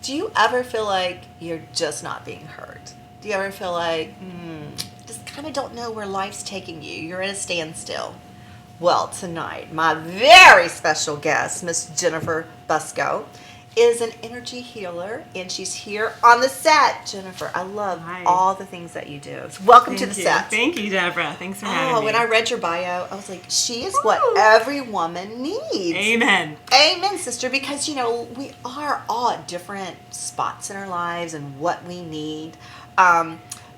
Do you ever feel like you're just not being heard? Do you ever feel like, just kind of don't know where life's taking you? You're at a standstill. Well, tonight, my very special guest, Miss Jennifer Busco, is an energy healer, and she's here on the set. Jennifer, I love all the things that you do. So welcome to the set. Thank you, Deborah. Thanks for having me. When I read your bio, I was like, she is what every woman needs. Amen. Amen, sister, because, we are all at different spots in our lives and what we need.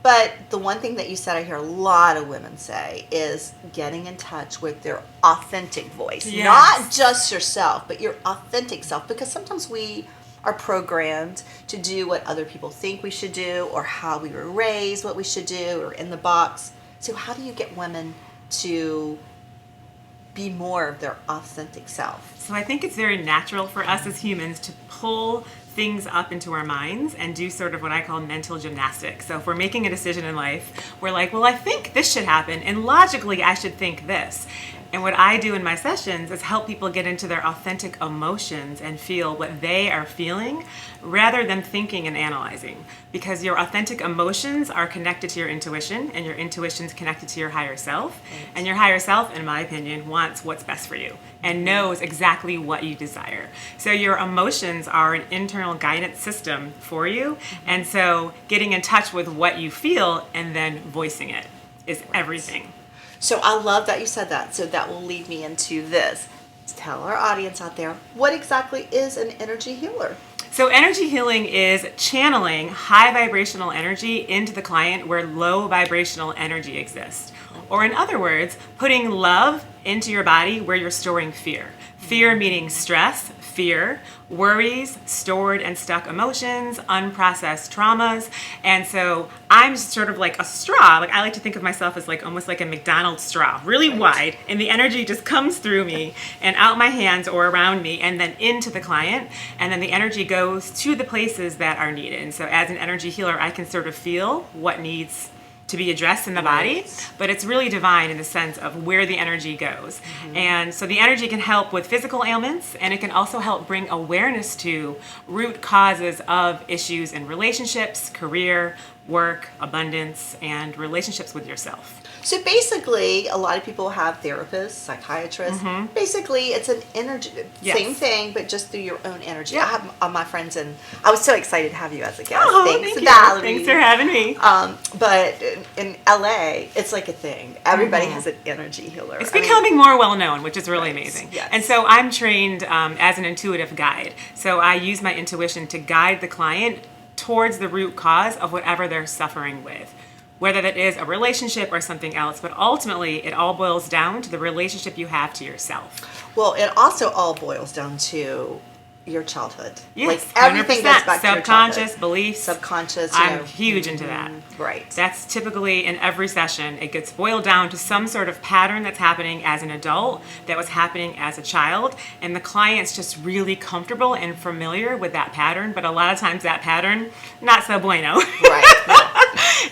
But the one thing that you said I hear a lot of women say is getting in touch with their authentic voice. Yes. Not just yourself, but your authentic self. Because sometimes we are programmed to do what other people think we should do, or how we were raised, what we should do, or in the box. So how do you get women to be more of their authentic self? So I think it's very natural for us as humans to pull things up into our minds and do sort of what I call mental gymnastics. So if we're making a decision in life, we're like, well, I think this should happen, and logically I should think this. And what I do in my sessions is help people get into their authentic emotions and feel what they are feeling rather than thinking and analyzing. Because your authentic emotions are connected to your intuition, and your intuition's connected to your higher self. Right. And your higher self, in my opinion, wants what's best for you and knows exactly what you desire. So your emotions are an internal guidance system for you. And so getting in touch with what you feel and then voicing it is everything. So I love that you said that. So that will lead me into this. Tell our audience out there, what exactly is an energy healer? So energy healing is channeling high vibrational energy into the client where low vibrational energy exists. Or in other words, putting love into your body where you're storing fear. Fear meaning stress, fear, worries, stored and stuck emotions, unprocessed traumas. And so I'm sort of like a straw. Like I like to think of myself as like almost like a McDonald's straw, really wide, and the energy just comes through me and out my hands or around me and then into the client. And then the energy goes to the places that are needed. And so as an energy healer, I can sort of feel what needs to be addressed in the body, but it's really divine in the sense of where the energy goes. And so the energy can help with physical ailments, and it can also help bring awareness to root causes of issues in relationships, career, work, abundance, and relationships with yourself. So basically, a lot of people have therapists, psychiatrists. Basically, it's an energy, same thing, but just through your own energy. I have all my friends, and I was so excited to have you as a guest. Thanks, Valerie. Thanks for having me. But in LA, it's like a thing. Everybody has an energy healer. It's becoming more well known, which is really amazing. Yes. And so I'm trained as an intuitive guide. So I use my intuition to guide the client towards the root cause of whatever they're suffering with, whether that is a relationship or something else. But ultimately, it all boils down to the relationship you have to yourself. Well, it also all boils down to your childhood. Yes, like everything 100%. goes back to your Subconscious childhood. beliefs. Subconscious. I'm huge into that. Right. That's typically in every session. It gets boiled down to some sort of pattern that's happening as an adult that was happening as a child, and the client's just really comfortable and familiar with that pattern. But a lot of times that pattern, not so bueno. Right. No.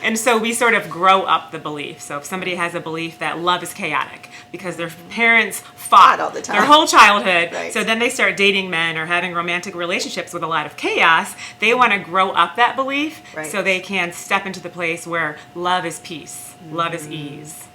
And so we sort of grow up the belief. So if somebody has a belief that love is chaotic because their parents fought all the time. their whole childhood, Right. so then they start dating men or having romantic relationships with a lot of chaos, they want to grow up that belief so they can step into the place where love is peace, love is ease.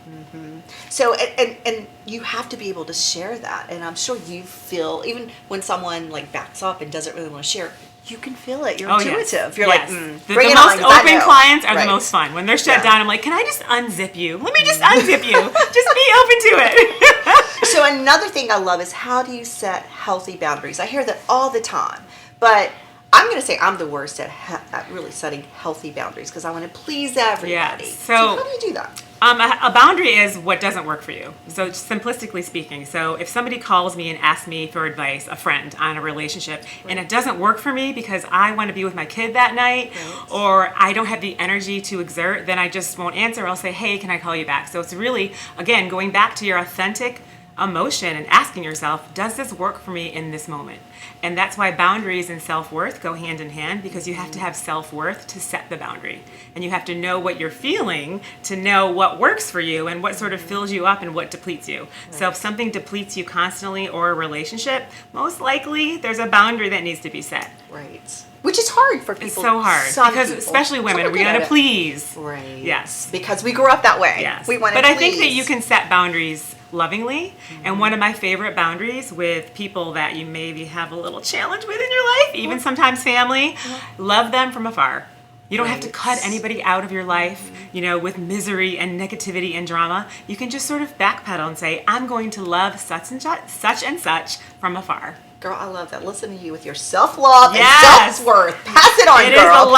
So, and you have to be able to share that. And I'm sure you feel, even when someone like backs up and doesn't really want to share, you can feel it. You're intuitive. You're like, the bring it most on, 'cause I open know. clients are the most fun. When they're shut down, I'm like, can I just unzip you? Let me just unzip you. Just be open to it. So another thing I love is, how do you set healthy boundaries? I hear that all the time, but I'm going to say I'm the worst at really setting healthy boundaries because I want to please everybody. Yes. So how do you do that? A boundary is what doesn't work for you. So simplistically speaking, so if somebody calls me and asks me for advice, a friend on a relationship, and it doesn't work for me because I want to be with my kid that night, or I don't have the energy to exert, then I just won't answer. I'll say, hey, can I call you back? So it's really, again, going back to your authentic emotion and asking yourself, does this work for me in this moment? And that's why boundaries and self-worth go hand in hand, because you have to have self-worth to set the boundary. And you have to know what you're feeling to know what works for you and what sort of fills you up and what depletes you. Right. So if something depletes you constantly, or a relationship, most likely there's a boundary that needs to be set. Right. Which is hard for people. It's so hard because especially women, we gotta please. Right. Yes. Because we grew up that way. Yes. We want to But please. I think that you can set boundaries lovingly. And one of my favorite boundaries with people that you maybe have a little challenge with in your life, even sometimes family, love them from afar. You don't have to cut anybody out of your life, with misery and negativity and drama. You can just sort of backpedal and say, I'm going to love such and such from afar. Girl, I love that. Listen to you with your self-love Yes. and self-worth. Pass it on, girl.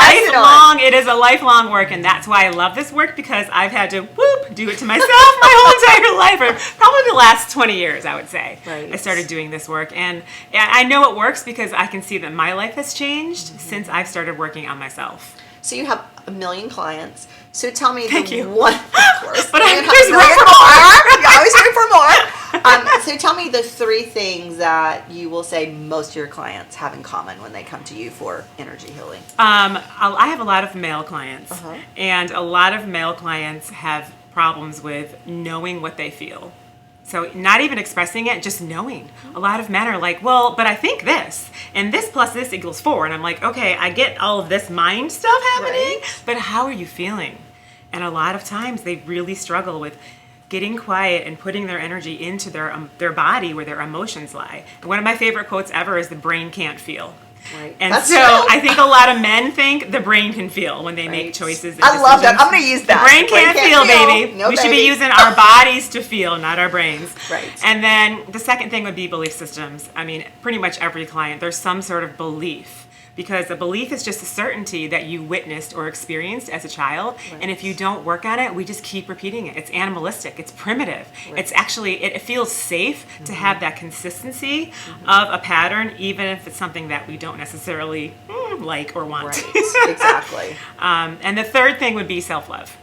It is a lifelong work, and that's why I love this work, because I've had to do it to myself my whole entire life, or probably the last 20 years, I would say. Right. I started doing this work, and I know it works because I can see that my life has changed since I've started working on myself. So you have 1 million clients. So tell me Thank you. one, of course. But there's there's room room for more. You always room for more. So tell me the 3 things that you will say most of your clients have in common when they come to you for energy healing. I have a lot of male clients, Uh-huh. and a lot of male clients have problems with knowing what they feel. So not even expressing it, just knowing. A lot of men are like, well, but I think this, and this plus this equals 4. And I'm like, okay, I get all of this mind stuff happening, but how are you feeling? And a lot of times they really struggle with getting quiet and putting their energy into their body where their emotions lie. And one of my favorite quotes ever is, the brain can't feel. Right. And That's so true. I think a lot of men think the brain can feel when they make choices. And I love that. decisions. I'm going to use that. The brain can't feel, baby. No, we should baby. be using our bodies to feel, not our brains. Right. And then the second thing would be belief systems. I mean, pretty much every client, there's some sort of belief. Because a belief is just a certainty that you witnessed or experienced as a child. Right. And if you don't work on it, we just keep repeating it. It's animalistic. It's primitive. Right. It's actually, it feels safe to have that consistency of a pattern, even if it's something that we don't necessarily like or want. Right. Exactly. And the third thing would be self-love.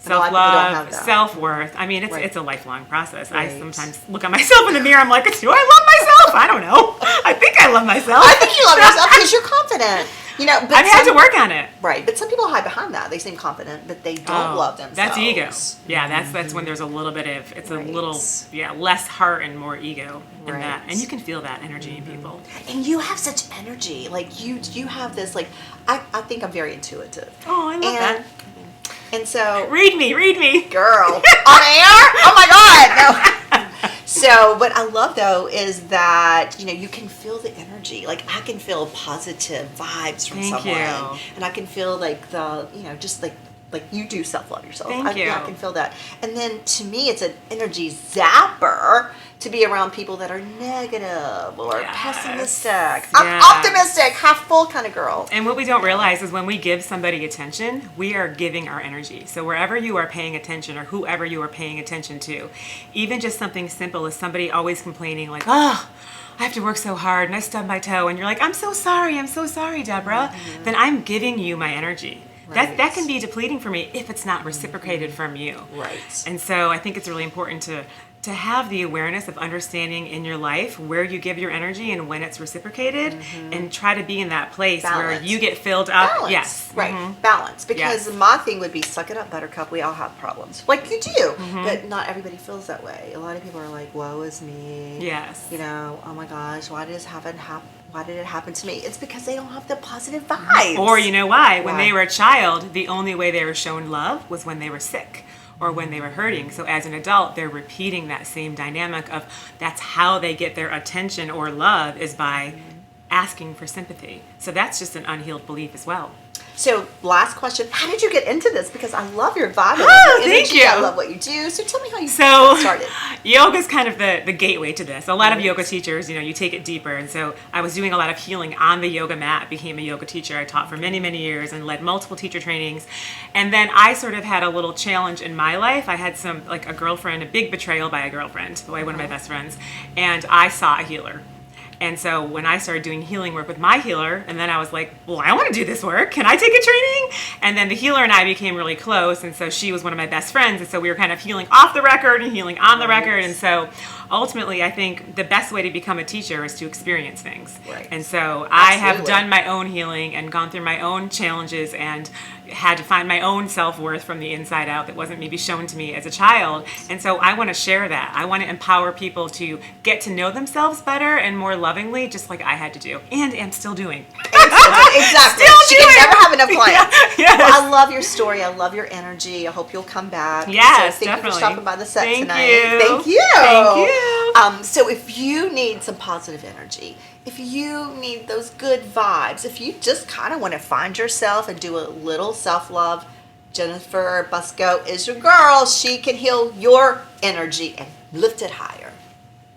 A lot of people don't have that. Self-worth. I mean, Right. it's a lifelong process. Right. I sometimes look at myself in the mirror. I'm like, do I love myself? I don't know. I think I love myself. I think you love yourself because you're confident. But I've had to work on it. Right, but some people hide behind that. They seem confident, but they don't love themselves. That's ego. Yeah, that's when there's a little bit of, it's Right. a little, less heart and more ego in Right. that. And you can feel that energy in people. And you have such energy. Like you have this. Like I think I'm very intuitive. Oh, I love that. And so, Read me. girl, on air? Oh my God, no. So, what I love though is that you can feel the energy. Like I can feel positive vibes from Thank someone, you. and I can feel like the just like you do self-love yourself. Thank you. Yeah, I can feel that. And then to me, it's an energy zapper to be around people that are negative or Yes. pessimistic. I'm Yes. optimistic, half full kind of girl. And what we don't realize is when we give somebody attention, we are giving our energy. So wherever you are paying attention or whoever you are paying attention to, even just something simple as somebody always complaining like, oh, I have to work so hard and I stubbed my toe. And you're like, I'm so sorry, Deborah. Then I'm giving you my energy. Right. That can be depleting for me if it's not reciprocated from you. Right. And so I think it's really important to have the awareness of understanding in your life where you give your energy and when it's reciprocated, and try to be in that place where Balance. you get filled up. Balance. Yes. Right. Balance. Because Yes. my thing would be suck it up, buttercup. We all have problems. Like you do. But not everybody feels that way. A lot of people are like, woe is me. Yes. Oh my gosh, why did this happen? Why did it happen to me? It's because they don't have the positive vibes. Or you know why? When Why? they were a child, the only way they were shown love was when they were sick or when they were hurting. So as an adult, they're repeating that same dynamic of that's how they get their attention or love is by asking for sympathy. So that's just an unhealed belief as well. So, last question. How did you get into this? Because I love your vibe. I love Oh, your thank energy. you. I love what you do. So, tell me how you So got started. yoga is kind of the gateway to this. A lot of yoga teachers, you take it deeper. And so I was doing a lot of healing on the yoga mat, became a yoga teacher. I taught for many, many years and led multiple teacher trainings. And then I sort of had a little challenge in my life. I had a girlfriend, a big betrayal by a girlfriend, by one of my best friends. And I saw a healer. And so when I started doing healing work with my healer, and then I was like, well, I want to do this work. Can I take a training? And then the healer and I became really close. And so she was one of my best friends. And so we were kind of healing off the record and healing on the record. And so ultimately, I think the best way to become a teacher is to experience things. Right. And so I have Absolutely. done my own healing and gone through my own challenges and had to find my own self-worth from the inside out that wasn't maybe shown to me as a child. And so I want to share that. I want to empower people to get to know themselves better and more lovingly, just like I had to do and am still doing. Exactly. She can never have enough clients. Yes. Well, I love your story. I love your energy. I hope you'll come back. Yes, so thank definitely. you for stopping by the set Thank tonight. you. Thank you. Thank you. So if you need some positive energy, if you need those good vibes, if you just kind of want to find yourself and do a little self-love, Jennifer Busco is your girl. She can heal your energy and lift it higher.